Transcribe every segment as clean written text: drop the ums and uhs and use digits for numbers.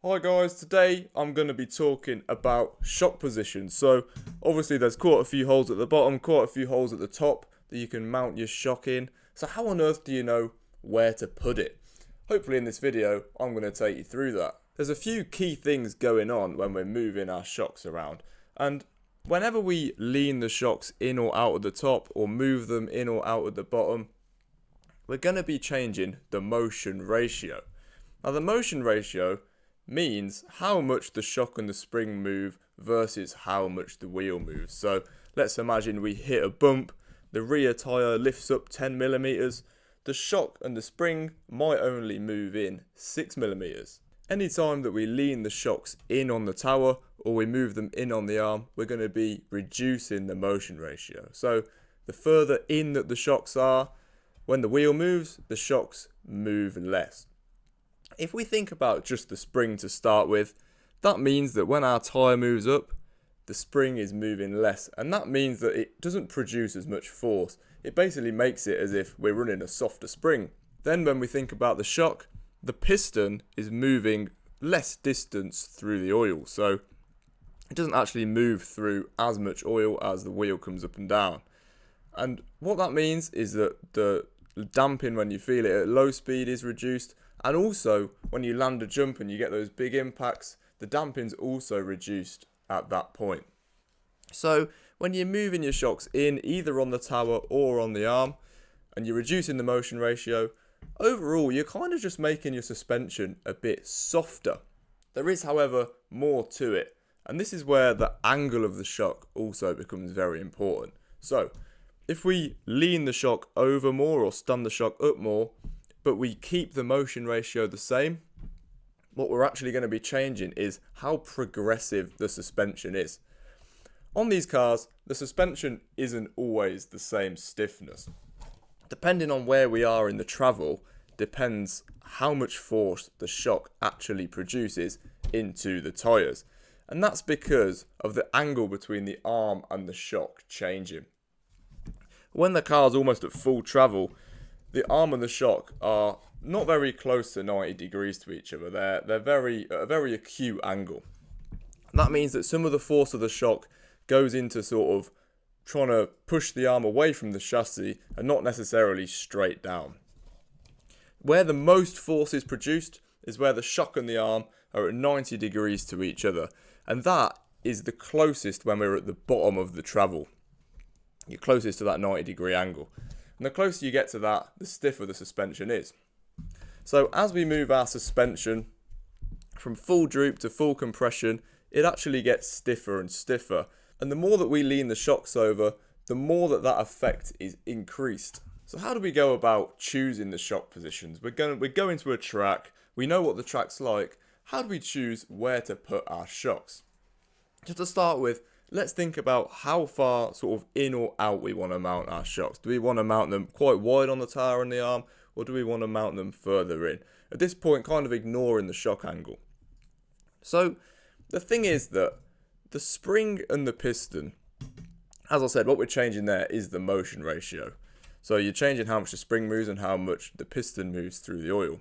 Hi guys, today I'm going to be talking about shock positions. So obviously there's quite a few holes at the bottom, quite a few holes at the top that you can mount your shock in. So how on earth do you know where to put it? Hopefully in this video I'm going to take you through that. There's a few key things going on when we're moving our shocks around, and whenever we lean the shocks in or out of the top or move them in or out of the bottom, we're going to be changing the motion ratio. Now the motion ratio means how much the shock and the spring move versus how much the wheel moves. So let's imagine we hit a bump, the rear tyre lifts up 10 millimeters, the shock and the spring might only move in 6 millimeters. Anytime that we lean the shocks in on the tower or we move them in on the arm, we're going to be reducing the motion ratio. So the further in that the shocks are, when the wheel moves, the shocks move less. If we think about just the spring to start with, that means that when our tyre moves up, the spring is moving less, and that means that it doesn't produce as much force. It basically makes it as if we're running a softer spring. Then when we think about the shock, the piston is moving less distance through the oil, so it doesn't actually move through as much oil as the wheel comes up and down. And what that means is that the damping when you feel it at low speed is reduced, and also when you land a jump and you get those big impacts, the damping's also reduced at that point. So when you're moving your shocks in either on the tower or on the arm and you're reducing the motion ratio, overall you're kind of just making your suspension a bit softer. There is, however, more to it, and this is where the angle of the shock also becomes very important. So if we lean the shock over more or stand the shock up more, but we keep the motion ratio the same, what we're actually going to be changing is how progressive the suspension is. On these cars, the suspension isn't always the same stiffness. Depending on where we are in the travel, depends how much force the shock actually produces into the tyres. And that's because of the angle between the arm and the shock changing. When the car's almost at full travel, the arm and the shock are not very close to 90 degrees to each other. They're at a very acute angle. That means that some of the force of the shock goes into sort of trying to push the arm away from the chassis and not necessarily straight down. Where the most force is produced is where the shock and the arm are at 90 degrees to each other, and that is the closest when we're at the bottom of the travel. You're closest to that 90-degree angle. And the closer you get to that, the stiffer the suspension is. So as we move our suspension from full droop to full compression, it actually gets stiffer and stiffer. And the more that we lean the shocks over, the more that effect is increased. So how do we go about choosing the shock positions? We're going to a track, we know what the track's like. How do we choose where to put our shocks? Just to start with, let's think about how far sort of in or out we want to mount our shocks. Do we want to mount them quite wide on the tyre and the arm, or do we want to mount them further in? At this point, kind of ignoring the shock angle. So the thing is that the spring and the piston, as I said, what we're changing there is the motion ratio. So you're changing how much the spring moves and how much the piston moves through the oil.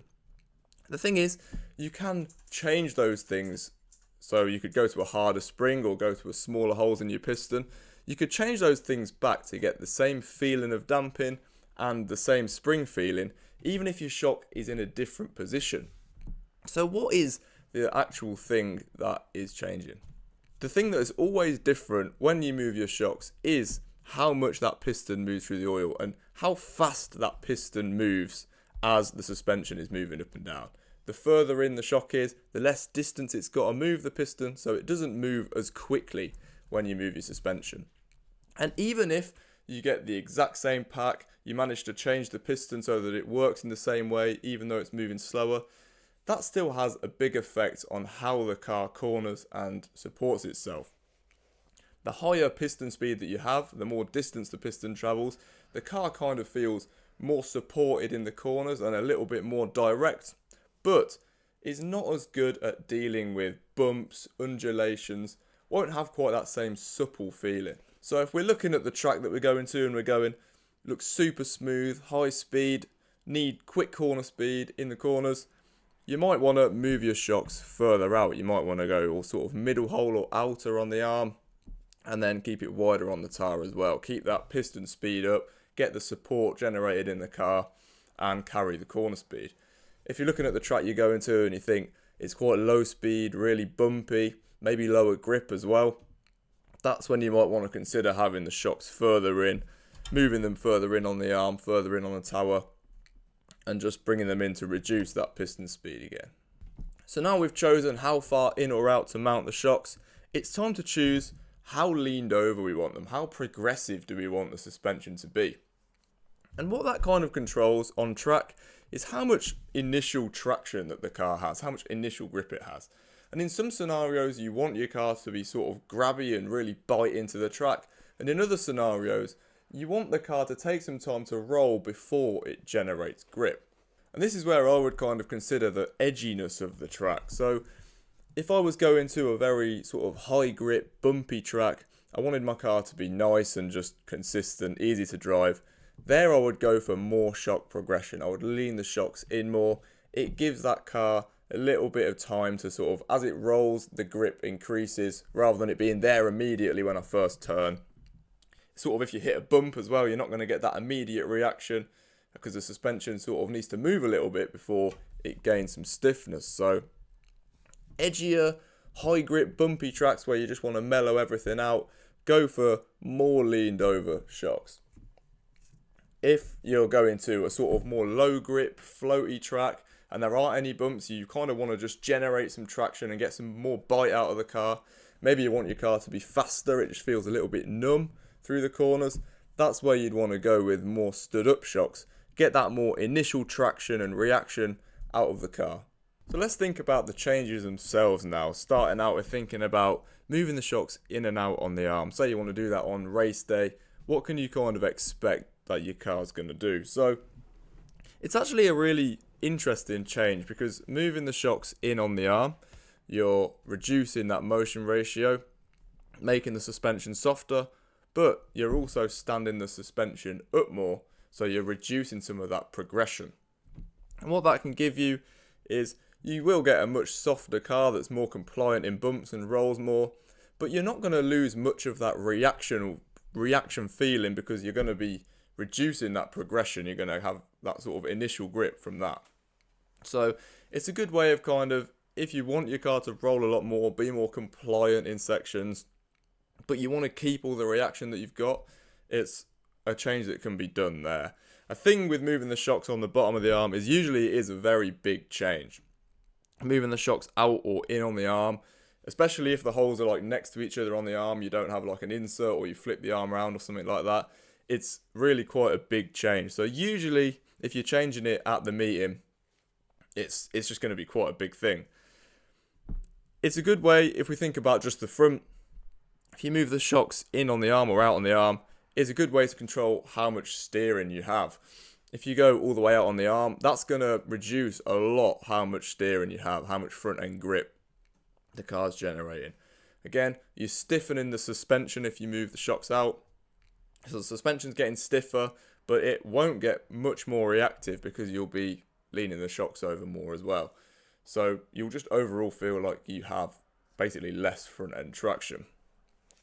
The thing is, you can change those things. So you could go to a harder spring or go to a smaller holes in your piston. You could change those things back to get the same feeling of damping and the same spring feeling, even if your shock is in a different position. So what is the actual thing that is changing? The thing that is always different when you move your shocks is how much that piston moves through the oil and how fast that piston moves as the suspension is moving up and down. The further in the shock is, the less distance it's got to move the piston, so it doesn't move as quickly when you move your suspension. And even if you get the exact same pack, you manage to change the piston so that it works in the same way, even though it's moving slower, that still has a big effect on how the car corners and supports itself. The higher piston speed that you have, the more distance the piston travels, the car kind of feels more supported in the corners and a little bit more direct, but is not as good at dealing with bumps, undulations, won't have quite that same supple feeling. So if we're looking at the track that we're going to and we're going, looks super smooth, high speed, need quick corner speed in the corners, you might want to move your shocks further out. You might want to go all sort of middle hole or outer on the arm, and then keep it wider on the tower as well. Keep that piston speed up, get the support generated in the car, and carry the corner speed. If you're looking at the track you go into and you think it's quite low speed, really bumpy, maybe lower grip as well, that's when you might want to consider having the shocks further in, moving them further in on the arm, further in on the tower, and just bringing them in to reduce that piston speed again. So now we've chosen how far in or out to mount the shocks, it's time to choose how leaned over we want them, how progressive do we want the suspension to be. And what that kind of controls on track is how much initial traction that the car has, how much initial grip it has. And in some scenarios you want your car to be sort of grabby and really bite into the track, and in other scenarios you want the car to take some time to roll before it generates grip. And this is where I would kind of consider the edginess of the track. So if I was going to a very sort of high grip, bumpy track, I wanted my car to be nice and just consistent, easy to drive. There I would go for more shock progression. I would lean the shocks in more. It gives that car a little bit of time to sort of, as it rolls, the grip increases rather than it being there immediately when I first turn. Sort of if you hit a bump as well, you're not going to get that immediate reaction because the suspension sort of needs to move a little bit before it gains some stiffness. So edgier, high grip, bumpy tracks where you just want to mellow everything out, go for more leaned over shocks. If you're going to a sort of more low grip, floaty track, and there aren't any bumps, you kind of want to just generate some traction and get some more bite out of the car. Maybe you want your car to be faster, it just feels a little bit numb through the corners. That's where you'd want to go with more stood up shocks. Get that more initial traction and reaction out of the car. So let's think about the changes themselves now, starting out with thinking about moving the shocks in and out on the arm. Say you want to do that on race day, what can you kind of expect that your car's going to do? So it's actually a really interesting change because moving the shocks in on the arm, you're reducing that motion ratio, making the suspension softer, but you're also standing the suspension up more, so you're reducing some of that progression. And what that can give you is you will get a much softer car that's more compliant in bumps and rolls more, but you're not going to lose much of that reaction feeling because you're going to be reducing that progression. You're going to have that sort of initial grip from that. So it's a good way of kind of, if you want your car to roll a lot more, be more compliant in sections, but you want to keep all the reaction that you've got, it's a change that can be done there. A thing with moving the shocks on the bottom of the arm is usually it is a very big change. Moving the shocks out or in on the arm, especially if the holes are like next to each other on the arm, you don't have like an insert or you flip the arm around or something like that, it's really quite a big change. So usually if you're changing it at the meeting, it's just going to be quite a big thing. It's a good way if we think about just the front. If you move the shocks in on the arm or out on the arm, it's a good way to control how much steering you have. If you go all the way out on the arm, that's going to reduce a lot how much steering you have, how much front end grip the car's generating. Again, you're stiffening the suspension if you move the shocks out. So the suspension's getting stiffer, but it won't get much more reactive because you'll be leaning the shocks over more as well. So you'll just overall feel like you have basically less front end traction.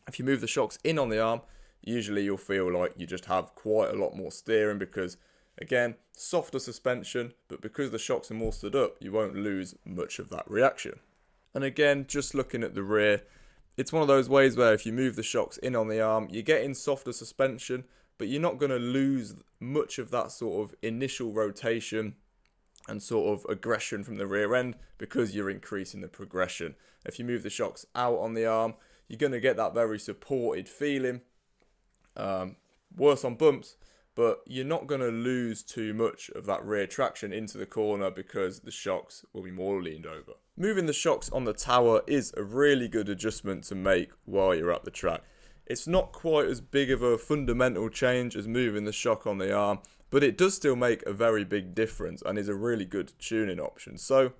If you move the shocks in on the arm, usually you'll feel like you just have quite a lot more steering because, again, softer suspension, but because the shocks are more stood up, you won't lose much of that reaction. And again, just looking at the rear, it's one of those ways where if you move the shocks in on the arm, you're getting softer suspension, but you're not going to lose much of that sort of initial rotation and sort of aggression from the rear end because you're increasing the progression. If you move the shocks out on the arm, you're going to get that very supported feeling, worse on bumps, but you're not going to lose too much of that rear traction into the corner because the shocks will be more leaned over. Moving the shocks on the tower is a really good adjustment to make while you're at the track. It's not quite as big of a fundamental change as moving the shock on the arm, but it does still make a very big difference and is a really good tuning option. So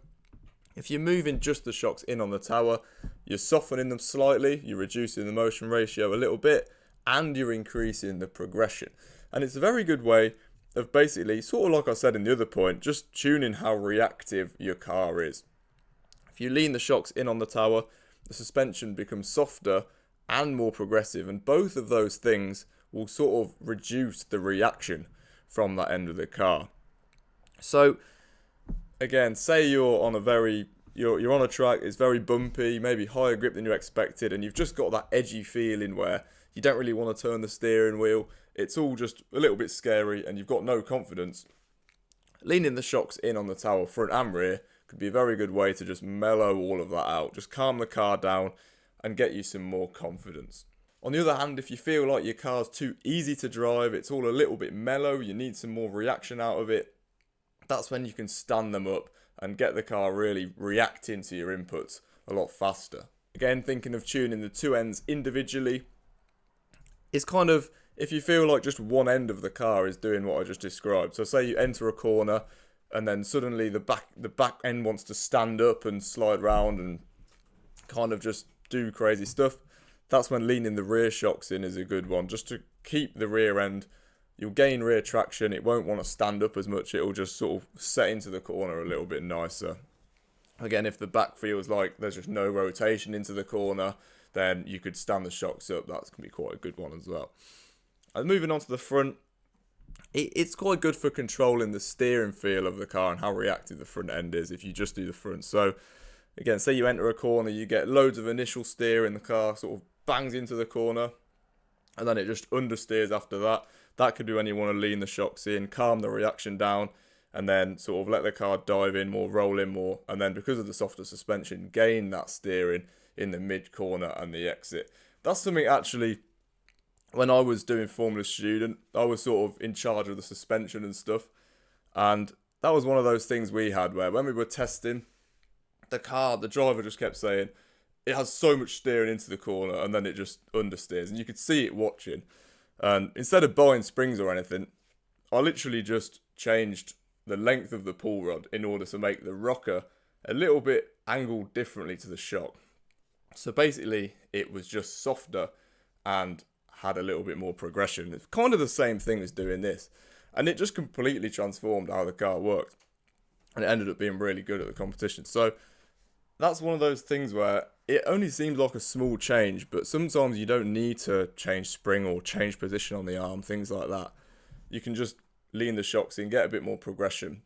if you're moving just the shocks in on the tower, you're softening them slightly, you're reducing the motion ratio a little bit, and you're increasing the progression. And it's a very good way of basically, sort of like I said in the other point, just tuning how reactive your car is. If you lean the shocks in on the tower, the suspension becomes softer and more progressive, and both of those things will sort of reduce the reaction from that end of the car. So again, say you're on a track, it's very bumpy, maybe higher grip than you expected, and you've just got that edgy feeling where you don't really want to turn the steering wheel. It's all just a little bit scary and you've got no confidence. Leaning the shocks in on the tower, front and rear, could be a very good way to just mellow all of that out. Just calm the car down and get you some more confidence. On the other hand, if you feel like your car's too easy to drive, it's all a little bit mellow, you need some more reaction out of it, that's when you can stand them up and get the car really reacting to your inputs a lot faster. Again, thinking of tuning the two ends individually, it's kind of, if you feel like just one end of the car is doing what I just described. So say you enter a corner and then suddenly the back end wants to stand up and slide round and kind of just do crazy stuff. That's when leaning the rear shocks in is a good one, just to keep the rear end. You'll gain rear traction, it won't want to stand up as much, it'll just sort of set into the corner a little bit nicer. Again, if the back feels like there's just no rotation into the corner, then you could stand the shocks up, that's going to be quite a good one as well. And moving on to the front, it's quite good for controlling the steering feel of the car and how reactive the front end is if you just do the front. So again, say you enter a corner, you get loads of initial steer in the car, sort of bangs into the corner, and then it just understeers after that. That could be when you want to lean the shocks in, calm the reaction down, and then sort of let the car dive in more, roll in more, and then because of the softer suspension, gain that steering in the mid corner and the exit. That's something actually, when I was doing Formula Student, I was sort of in charge of the suspension and stuff, and that was one of those things we had where when we were testing the car, the driver just kept saying, it has so much steering into the corner and then it just understeers, and you could see it watching. And instead of buying springs or anything, I literally just changed the length of the pull rod in order to make the rocker a little bit angled differently to the shock. So basically, it was just softer and had a little bit more progression. It's kind of the same thing as doing this. And it just completely transformed how the car worked. And it ended up being really good at the competition. So that's one of those things where it only seems like a small change, but sometimes you don't need to change spring or change position on the arm, things like that. You can just lean the shocks in, get a bit more progression,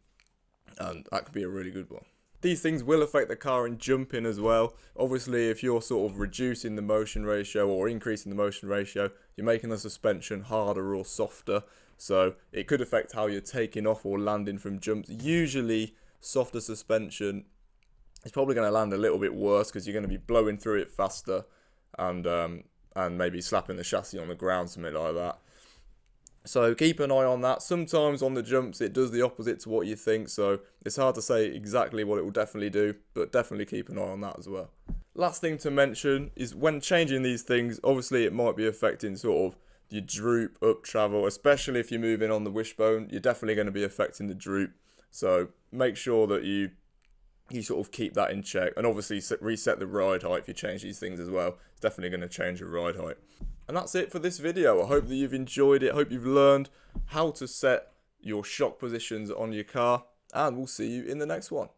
and that could be a really good one. These things will affect the car in jumping as well. Obviously, if you're sort of reducing the motion ratio or increasing the motion ratio, you're making the suspension harder or softer. So it could affect how you're taking off or landing from jumps. Usually, softer suspension is probably going to land a little bit worse because you're going to be blowing through it faster and maybe slapping the chassis on the ground, something like that. So keep an eye on that. Sometimes on the jumps it does the opposite to what you think, so it's hard to say exactly what it will definitely do, but definitely keep an eye on that as well. Last thing to mention is when changing these things, obviously it might be affecting sort of your droop, up travel, especially if you're moving on the wishbone, you're definitely going to be affecting the droop. So make sure that you sort of keep that in check, and obviously reset the ride height if you change these things as well. It's definitely going to change your ride height. And that's it for this video. I hope that you've enjoyed it. I hope you've learned how to set your shock positions on your car, and we'll see you in the next one.